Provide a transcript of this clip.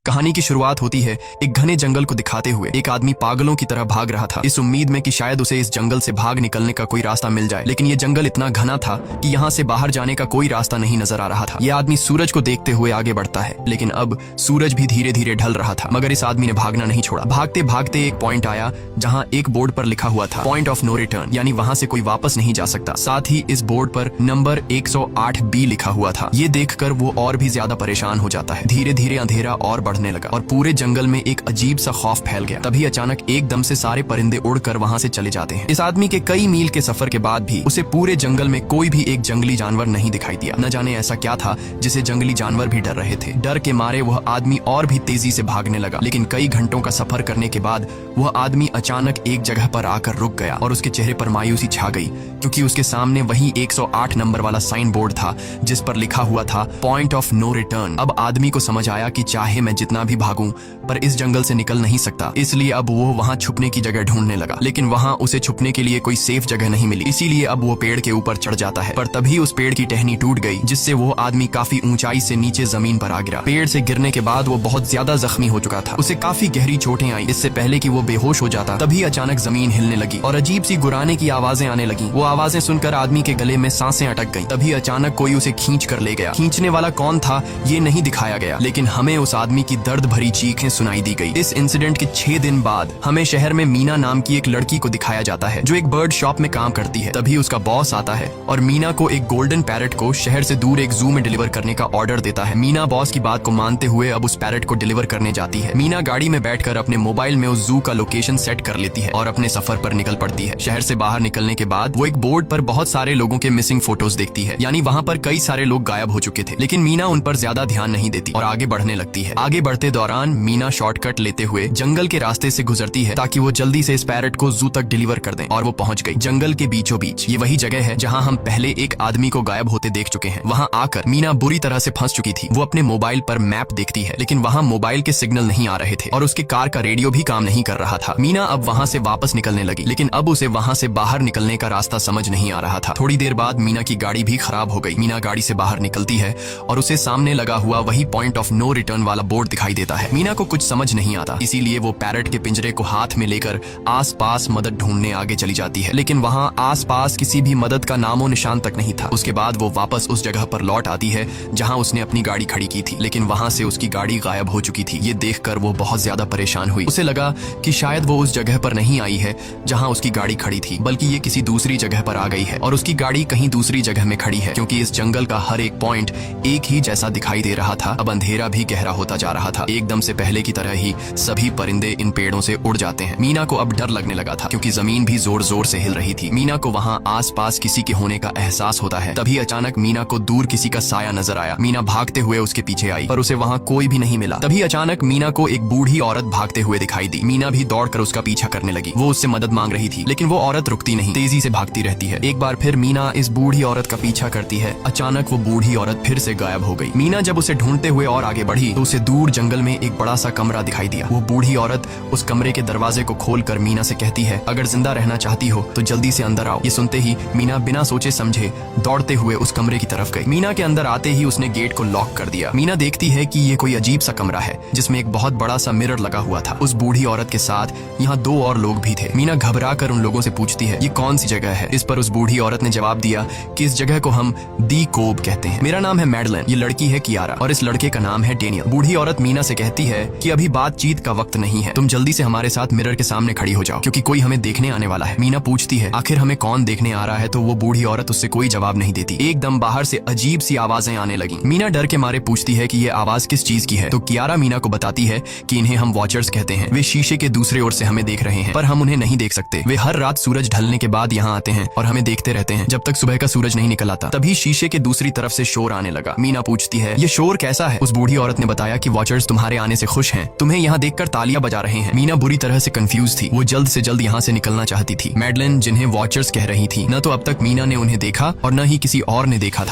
कहानी की शुरुआत होती है एक घने जंगल को दिखाते हुए। एक आदमी पागलों की तरह भाग रहा था, इस उम्मीद में कि शायद उसे इस जंगल से भाग निकलने का कोई रास्ता मिल जाए। लेकिन ये जंगल इतना घना था कि यहाँ से बाहर जाने का कोई रास्ता नहीं नजर आ रहा था। ये आदमी सूरज को देखते हुए आगे बढ़ता है, लेकिन अब सूरज भी धीरे धीरे ढल रहा था। मगर इस आदमी ने भागना नहीं छोड़ा। भागते भागते एक पॉइंट आया जहाँ एक बोर्ड पर लिखा हुआ था पॉइंट ऑफ नो रिटर्न, यानी वहाँ से कोई वापस नहीं जा सकता। साथ ही इस बोर्ड पर नंबर 108B लिखा हुआ था। ये देखकर वो और भी ज्यादा परेशान हो जाता है। धीरे धीरे अंधेरा और बढ़ने लगा और पूरे जंगल में एक अजीब सा खौफ फैल गया। तभी अचानक एकदम से सारे परिंदे उड़कर वहाँ से चले जाते हैं। इस आदमी के कई मील के सफर के बाद भी उसे पूरे जंगल में कोई भी एक जंगली जानवर नहीं दिखाई दिया। न जाने ऐसा क्या था जिसे जंगली जानवर भी डर रहे थे। डर के मारे वह आदमी और भी तेजी से भागने लगा। लेकिन कई घंटों का सफर करने के बाद वह आदमी अचानक एक जगह पर आकर रुक गया और उसके चेहरे पर मायूसी छा गई, क्योंकि उसके सामने वही 108 नंबर वाला साइन बोर्ड था जिस पर लिखा हुआ था पॉइंट ऑफ नो रिटर्न। अब आदमी को समझ आया कि चाहे मैं जितना भी भागूं पर इस जंगल से निकल नहीं सकता। इसलिए अब वो वहाँ छुपने की जगह ढूंढने लगा, लेकिन वहाँ उसे छुपने के लिए कोई सेफ जगह नहीं मिली। इसीलिए अब वो पेड़ के ऊपर चढ़ जाता है, पर तभी उस पेड़ की टहनी टूट गई, जिससे वो आदमी काफी ऊंचाई से नीचे जमीन पर आ गिरा। पेड़ से गिरने के बाद वो बहुत ज्यादा जख्मी हो चुका था। उसे काफी गहरी चोटें आई। इससे पहले कि वो बेहोश हो जाता तभी अचानक जमीन हिलने लगी और अजीब सी गुराने की आवाजें आने लगी। वो आवाजें सुनकर आदमी के गले में सांसें अटक गईं। तभी अचानक कोई उसे खींच कर ले गया। खींचने वाला कौन था ये नहीं दिखाया गया, लेकिन हमें उस आदमी की दर्द भरी चीखें सुनाई दी गई। इस इंसिडेंट के 6 दिन बाद हमें शहर में मीना नाम की एक लड़की को दिखाया जाता है जो एक बर्ड शॉप में काम करती है। तभी उसका बॉस आता है और मीना को एक गोल्डन पैरट को शहर से दूर एक जू में डिलीवर करने का ऑर्डर देता है। मीना बॉस की बात को मानते हुए अब उस पैरट को डिलीवर करने जाती है। मीना गाड़ी में बैठकर अपने मोबाइल में उस जू का लोकेशन सेट कर लेती है और अपने सफर पर निकल पड़ती है। शहर से बाहर निकलने के बाद वो एक बोर्ड पर बहुत सारे लोगों के मिसिंग फोटोज देखती है, यानी वहाँ पर कई सारे लोग गायब हो चुके थे। लेकिन मीना उन पर ज्यादा ध्यान नहीं देती और आगे बढ़ने लगती है। आगे बढ़ते दौरान मीना शॉर्टकट लेते हुए जंगल के रास्ते से गुजरती है ताकि वो जल्दी से इस पैरट को जू तक डिलीवर कर दें। और वो पहुंच गई जंगल के बीचों बीच। ये वही जगह है जहां हम पहले एक आदमी को गायब होते देख चुके हैं। वहां आकर मीना बुरी तरह से फंस चुकी थी। वो अपने मोबाइल पर मैप देखती है, लेकिन वहां मोबाइल के सिग्नल नहीं आ रहे थे और उसके कार का रेडियो भी काम नहीं कर रहा था। मीना अब वहां से वापस निकलने लगी, लेकिन अब उसे वहां से बाहर निकलने का रास्ता समझ नहीं आ रहा था। थोड़ी देर बाद मीना की गाड़ी भी खराब हो गई। मीना गाड़ी से बाहर निकलती है और उसे सामने लगा हुआ वही पॉइंट ऑफ नो रिटर्न वाला बोर्ड दिखाई देता है। मीना को कुछ समझ नहीं आता, इसीलिए वो पैरट के पिंजरे को हाथ में लेकर आसपास मदद ढूंढने आगे चली जाती है। लेकिन वहां आसपास किसी भी मदद का नामो निशान तक नहीं था। उसके बाद वो वापस उस जगह पर लौट आती है जहां उसने अपनी गाड़ी खड़ी की थी, लेकिन वहां से उसकी गाड़ी गायब हो चुकी थी। ये देखकर वो बहुत ज्यादा परेशान हुई। उसे लगा कि शायद वो उस जगह पर नहीं आई है जहां उसकी गाड़ी खड़ी थी, बल्कि ये किसी दूसरी जगह पर आ गई है और उसकी गाड़ी कहीं दूसरी जगह में खड़ी है, क्योंकि इस जंगल का हर एक पॉइंट एक ही जैसा दिखाई दे रहा था। अब अंधेरा भी गहरा होता जा रहा था। एकदम से पहले की तरह ही सभी परिंदे इन पेड़ों से उड़ जाते हैं। मीना को अब डर लगने लगा था, क्योंकि जमीन भी जोर जोर से हिल रही थी। मीना को वहां आसपास किसी के होने का एहसास होता है। तभी अचानक मीना को दूर किसी का साया नजर आया। मीना भागते हुए उसके पीछे आई, पर उसे वहां कोई भी नहीं मिला। तभी अचानक मीना को एक बूढ़ी औरत भागते हुए दिखाई दी। मीना भी दौड़कर उसका पीछा करने लगी। वो उससे मदद मांग रही थी, लेकिन वो औरत रुकती नहीं, तेजी से भागती रहती है। एक बार फिर मीना इस बूढ़ी औरत का पीछा करती है। अचानक वो बूढ़ी औरत फिर से गायब हो गई। मीना जब उसे ढूंढते हुए और आगे बढ़ी तो उसे दूर जंगल में एक बड़ा सा कमरा दिखाई दिया। वो बूढ़ी औरत उस कमरे के दरवाजे को खोलकर मीना से कहती है, अगर जिंदा रहना चाहती हो तो जल्दी से अंदर आओ। ये सुनते ही मीना बिना सोचे समझे दौड़ते हुए उस कमरे की तरफ गई। मीना के अंदर आते ही उसने गेट को लॉक कर दिया। मीना देखती है कि ये कोई अजीब सा कमरा है जिसमें एक बहुत बड़ा सा मिरर लगा हुआ था। उस बूढ़ी औरत के साथ यहाँ 2 और लोग भी थे। मीना घबरा कर उन लोगों से पूछती है, ये कौन सी जगह है? इस पर उस बूढ़ी औरत ने जवाब दिया कि इस जगह को हम दी कोब कहते हैं। मेरा नाम है मैडलेन, ये लड़की है कियारा और इस लड़के का नाम है डेनियल। बूढ़ी औरत मीना से कहती है कि अभी बातचीत का वक्त नहीं है, तुम जल्दी से हमारे साथ मिरर के सामने खड़ी हो जाओ, क्योंकि कोई हमें देखने आने वाला है। मीना पूछती है आखिर हमें कौन देखने आ रहा है, तो वो बूढ़ी औरत उससे कोई जवाब नहीं देती। एकदम बाहर से अजीब सी आवाजें आने लगी। मीना डर के मारे पूछती है कि ये आवाज किस चीज की है, तो कियारा मीना को बताती है कि इन्हें हम वॉचर्स कहते हैं। वे शीशे के दूसरे ओर से हमें देख रहे हैं, पर हम उन्हें नहीं देख सकते। वे हर रात सूरज ढलने के बाद यहाँ आते हैं और हमें देखते रहते हैं जब तक सुबह का सूरज नहीं निकल आता। तभी शीशे के दूसरी तरफ से शोर आने लगा। मीना पूछती है ये शोर कैसा है? उस बूढ़ी औरत ने बताया कि वॉचर्स तुम्हारे आने से खुश हैं, तुम्हें यहाँ देखकर तालियां बजा रहे हैं। मीना बुरी तरह से कंफ्यूज थी। वो जल्द से जल्द यहाँ से निकलना चाहती थी। मैडलेन जिन्हें वॉचर्स कह रही थी, न तो अब तक मीना ने उन्हें देखा और न ही किसी और ने देखा था।